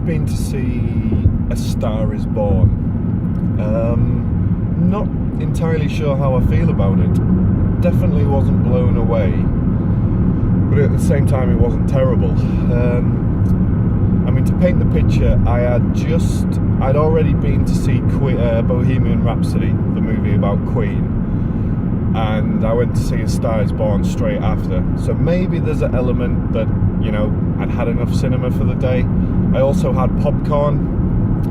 been to see A Star Is Born. Not entirely sure how I feel about it. Definitely wasn't blown away, but at the same time it wasn't terrible. I mean, to paint the picture, I'd already been to see Bohemian Rhapsody, the movie about Queen, and I went to see A Star Is Born straight after. So maybe there's an element that, you know, I'd had enough cinema for the day. I also had popcorn,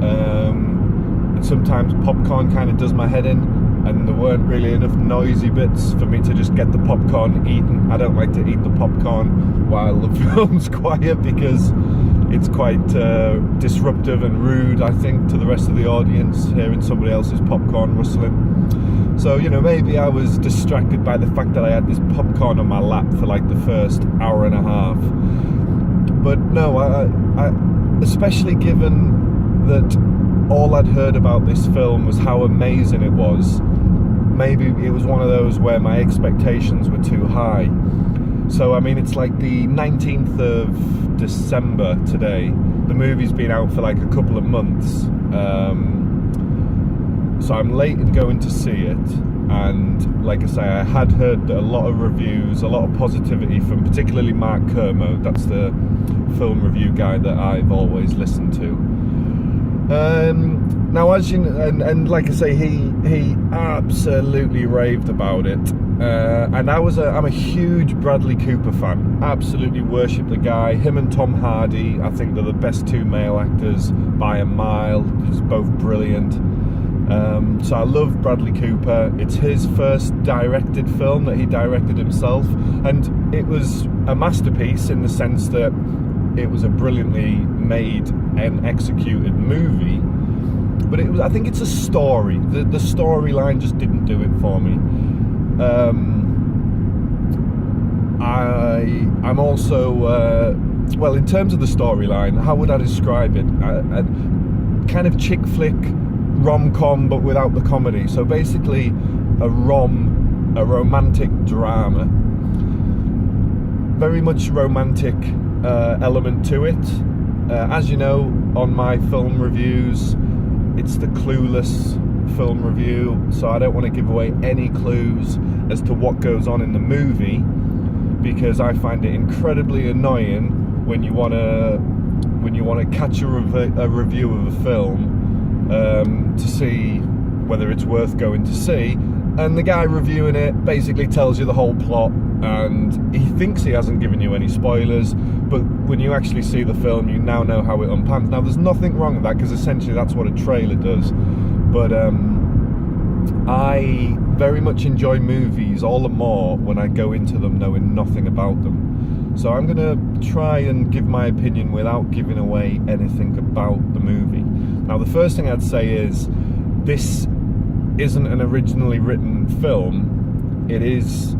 and sometimes popcorn kind of does my head in, and there weren't really enough noisy bits for me to just get the popcorn eaten. I don't like to eat the popcorn while the film's quiet, because it's quite disruptive and rude, I think, to the rest of the audience, hearing somebody else's popcorn rustling. So, you know, maybe I was distracted by the fact that I had this popcorn on my lap for like the first hour and a half. But no, I especially given that all I'd heard about this film was how amazing it was, maybe it was one of those where my expectations were too high. So, I mean, it's like the 19th of December today. The movie's been out for like a couple of months. So I'm late in going to see it. And like I say, I had heard a lot of reviews, a lot of positivity from particularly Mark Kermode. That's the film review guy that I've always listened to. Now, as you know, and like I say, he absolutely raved about it. And I'm a huge Bradley Cooper fan. Absolutely worship the guy. Him and Tom Hardy, I think they're the best two male actors by a mile. They're both brilliant. So I love Bradley Cooper. It's his first directed film that he directed himself, and it was a masterpiece in the sense that it was a brilliantly made and executed movie. But I think it's a story. The storyline just didn't do it for me. I'm also, well, in terms of the storyline, how would I describe it? A kind of chick flick rom-com, but without the comedy. So basically a romantic drama. Very much romantic element to it. As you know, on my film reviews, it's the clueless film review, so I don't want to give away any clues as to what goes on in the movie, because I find it incredibly annoying when you want to catch a review of a film to see whether it's worth going to see, and the guy reviewing it basically tells you the whole plot, and he thinks he hasn't given you any spoilers, but when you actually see the film, you now know how it unpans. Now, there's nothing wrong with that, because essentially that's what a trailer does. But I very much enjoy movies all the more when I go into them knowing nothing about them. So I'm going to try and give my opinion without giving away anything about the movie. Now, the first thing I'd say is this isn't an originally written film. It is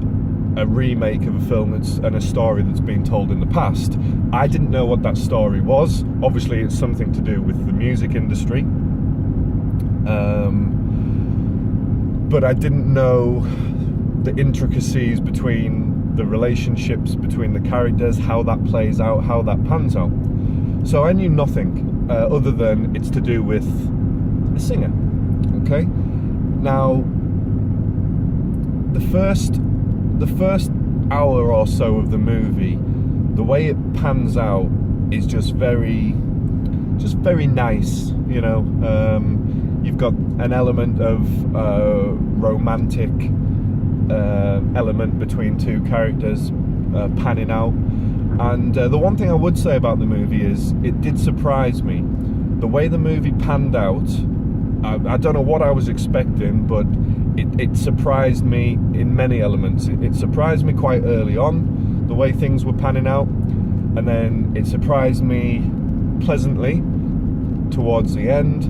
a remake of a film and a story that's been told in the past. I didn't know what that story was. Obviously, it's something to do with the music industry. But I didn't know the intricacies between the relationships between the characters, how that plays out, how that pans out. So I knew nothing other than it's to do with a singer. Okay? Now, the first hour or so of the movie, the way it pans out is just very nice, you know. You've got an element of romantic element between two characters panning out, and the one thing I would say about the movie is it did surprise me. The way the movie panned out, I don't know what I was expecting, but it surprised me in many elements. It surprised me quite early on, the way things were panning out, and then it surprised me pleasantly towards the end,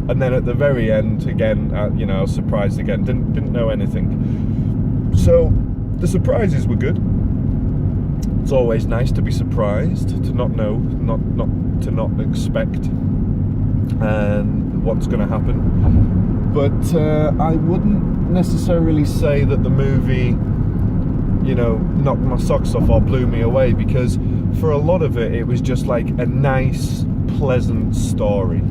and then at the very end again, you know, I was surprised again. Didn't know anything. So the surprises were good. It's always nice to be surprised, to not know, to not expect what's going to happen. But I wouldn't necessarily say that the movie, you know, knocked my socks off or blew me away, because for a lot of it, it was just like a nice, pleasant story.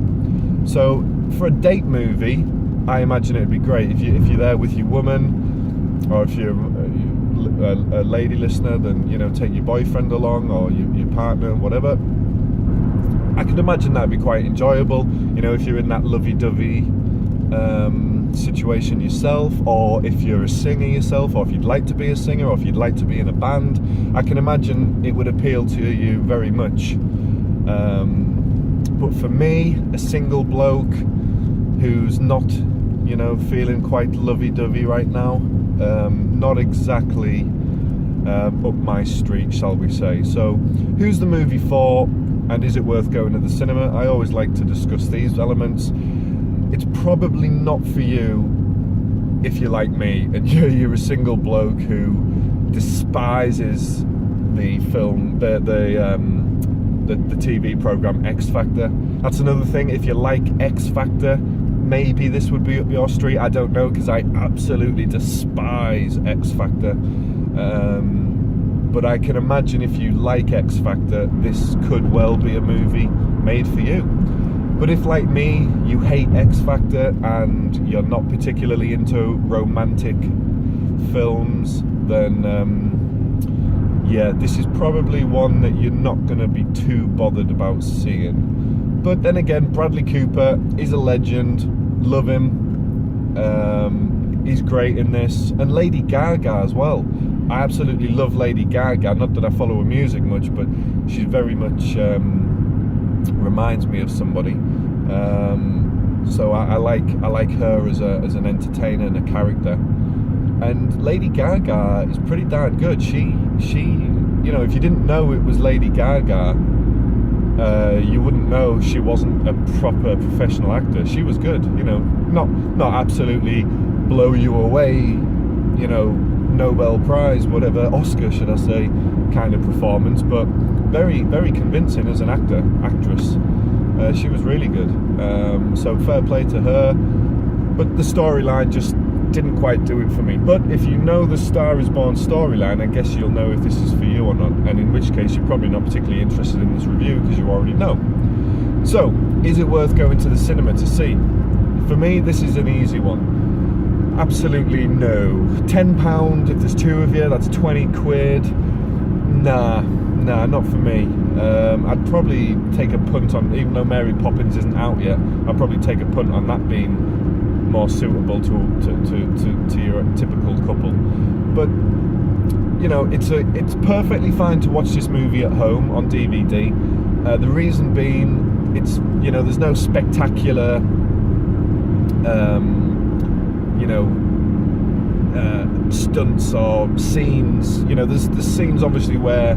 So for a date movie, I imagine it'd be great if you're there with your woman, or if you're a lady listener, then take your boyfriend along, or your partner, whatever. I could imagine that'd be quite enjoyable. If you're in that lovey-dovey situation yourself, or if you're a singer yourself, or if you'd like to be a singer, or if you'd like to be in a band, I can imagine it would appeal to you very much. But for me, a single bloke who's not, feeling quite lovey-dovey right now, not exactly up my street, shall we say. So, who's the movie for, and is it worth going to the cinema? I always like to discuss these elements. It's probably not for you if you're like me and you're a single bloke who despises the film, the TV program X Factor. That's another thing. If you like X Factor, maybe this would be up your street. I don't know, because I absolutely despise X Factor. But I can imagine if you like X Factor, this could well be a movie made for you. But if, like me, you hate X Factor and you're not particularly into romantic films, then yeah, this is probably one that you're not going to be too bothered about seeing. But then again, Bradley Cooper is a legend. Love him. He's great in this. And Lady Gaga as well. I absolutely love Lady Gaga. Not that I follow her music much, but she's very much reminds me of somebody. So I like her as an entertainer and a character. And Lady Gaga is pretty darn good. She if you didn't know it was Lady Gaga, you wouldn't know she wasn't a proper professional actor. She was good, not absolutely blow you away, Nobel Prize, whatever, Oscar should I say, kind of performance, but very, very convincing as an actress. She was really good. So fair play to her. But the storyline just didn't quite do it for me. But if you know the Star is Born storyline, I guess you'll know if this is for you or not. And in which case, you're probably not particularly interested in this review because you already know. So, is it worth going to the cinema to see? For me, this is an easy one. Absolutely no. £10, if there's two of you, that's 20 quid. Nah, not for me. I'd probably take a punt on, even though Mary Poppins isn't out yet, I'd probably take a punt on that being more suitable to your typical couple. But it's perfectly fine to watch this movie at home on DVD. The reason being, it's there's no spectacular stunts or scenes. There's scenes obviously where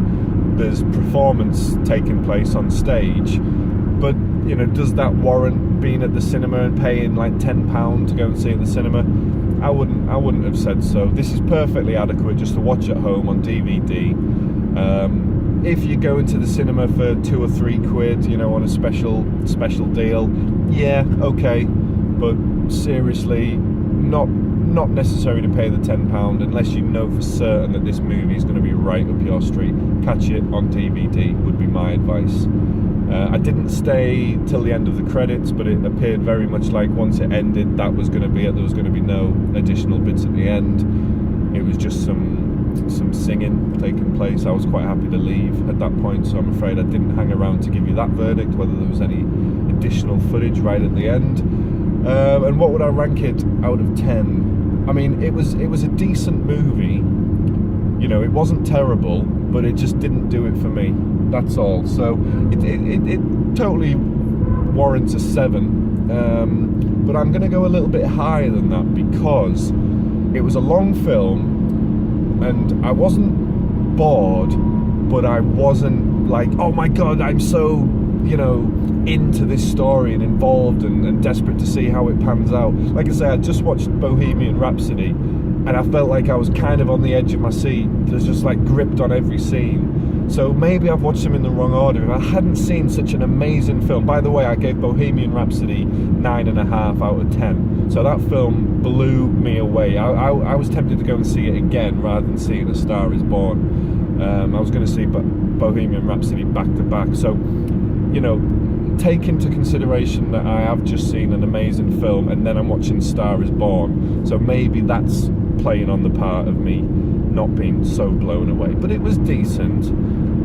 there's performance taking place on stage, but does that warrant being at the cinema and paying like £10 to go and see it in the cinema? I wouldn't have said so. This is perfectly adequate just to watch at home on DVD. If you go into the cinema for 2 or 3 quid, on a special deal, yeah, okay, but seriously, not necessary to pay the £10 unless you know for certain that this movie is going to be right up your street. Catch it on DVD would be my advice. I didn't stay till the end of the credits, but it appeared very much like once it ended, that was going to be it. There was going to be no additional bits at the end. It was just some singing taking place. I was quite happy to leave at that point, so I'm afraid I didn't hang around to give you that verdict, whether there was any additional footage right at the end. And what would I rank it out of 10? I mean, it was a decent movie. It wasn't terrible, but it just didn't do it for me. That's all. So it totally warrants a 7. But I'm going to go a little bit higher than that because it was a long film, and I wasn't bored, but I wasn't like, oh my god, I'm so into this story and involved and desperate to see how it pans out. Like I say, I just watched Bohemian Rhapsody and I felt like I was kind of on the edge of my seat. There's just like gripped on every scene. So maybe I've watched them in the wrong order. If I hadn't seen such an amazing film, by the way, I gave Bohemian Rhapsody 9.5 out of 10. So that film blew me away. I was tempted to go and see it again rather than seeing A Star Is Born. I was going to see Bohemian Rhapsody back to back. So take into consideration that I have just seen an amazing film and then I'm watching Star is Born, so maybe that's playing on the part of me not being so blown away. But it was decent.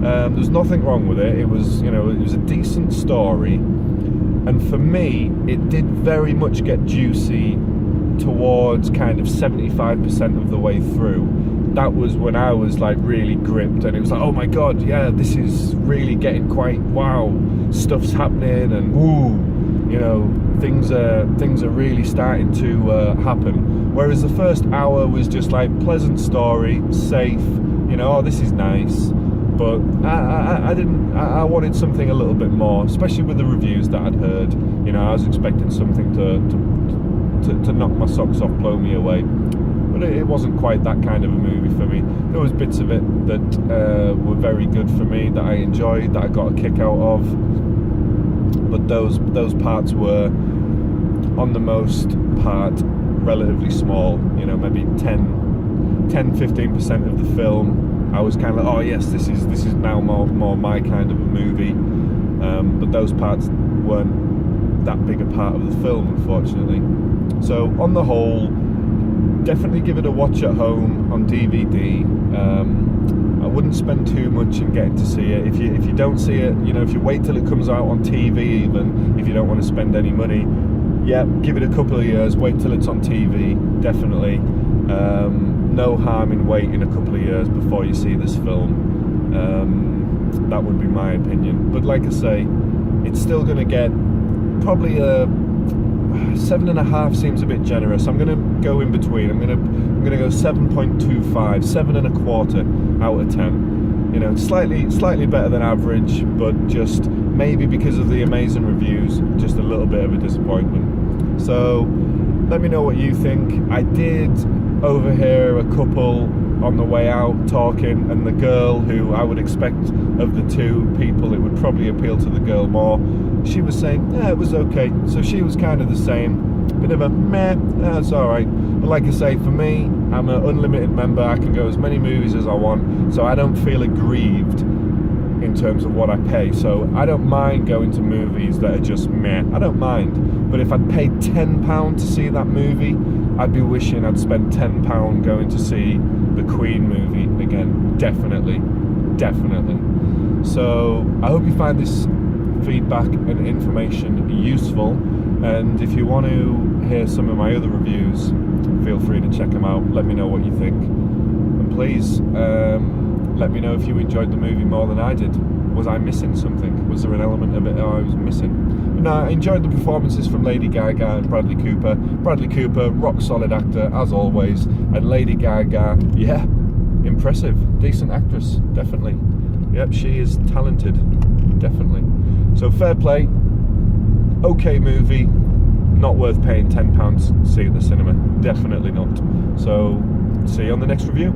There's nothing wrong with it. It was, it was a decent story, and for me, it did very much get juicy towards kind of 75% of the way through. That was when I was like really gripped, and it was like, oh my god, yeah, this is really getting quite wow, stuff's happening, and things are really starting to happen. Whereas the first hour was just like pleasant story, safe, oh, this is nice. But I wanted something a little bit more, especially with the reviews that I'd heard. I was expecting something to knock my socks off, blow me away. But it wasn't quite that kind of a movie for me. There was bits of it that were very good for me, that I enjoyed, that I got a kick out of. But those parts were, on the most part, relatively small. Maybe 10-15% of the film. I was kind of like, oh yes, this is now more my kind of a movie. But those parts weren't that big a part of the film, unfortunately. So on the whole, definitely give it a watch at home on DVD. I wouldn't spend too much in getting to see it. If you don't see it, if you wait till it comes out on TV, even if you don't want to spend any money, yeah, give it a couple of years, wait till it's on TV, definitely. No harm in waiting a couple of years before you see this film. That would be my opinion. But like I say, it's still going to get probably a 7.5 seems a bit generous. I'm going to go in between. I'm going to go 7.25, 7.25 out of 10. Slightly better than average, but just maybe because of the amazing reviews, just a little bit of a disappointment. So let me know what you think. I did overhear a couple on the way out talking, and the girl, who I would expect of the two people, it would probably appeal to the girl more, she was saying, yeah, it was okay. So she was kind of the same, bit of a meh, it's alright. But like I say, for me, I'm an unlimited member. I can go as many movies as I want, so I don't feel aggrieved in terms of what I pay. So I don't mind going to movies that are just meh. I don't mind. But if I'd paid £10 to see that movie, I'd be wishing I'd spent £10 going to see the Queen movie again. Definitely. So I hope you find this feedback and information useful, and if you want to hear some of my other reviews, feel free to check them out. Let me know what you think, and please let me know if you enjoyed the movie more than I did. Was I missing something? Was there an element of it I was missing? But no, I enjoyed the performances from Lady Gaga and Bradley Cooper. Bradley Cooper, rock solid actor as always, and Lady Gaga, yeah, impressive, decent actress, definitely. Yep, she is talented, definitely. So fair play, okay movie, not worth paying £10 to see at the cinema, definitely not. So see you on the next review.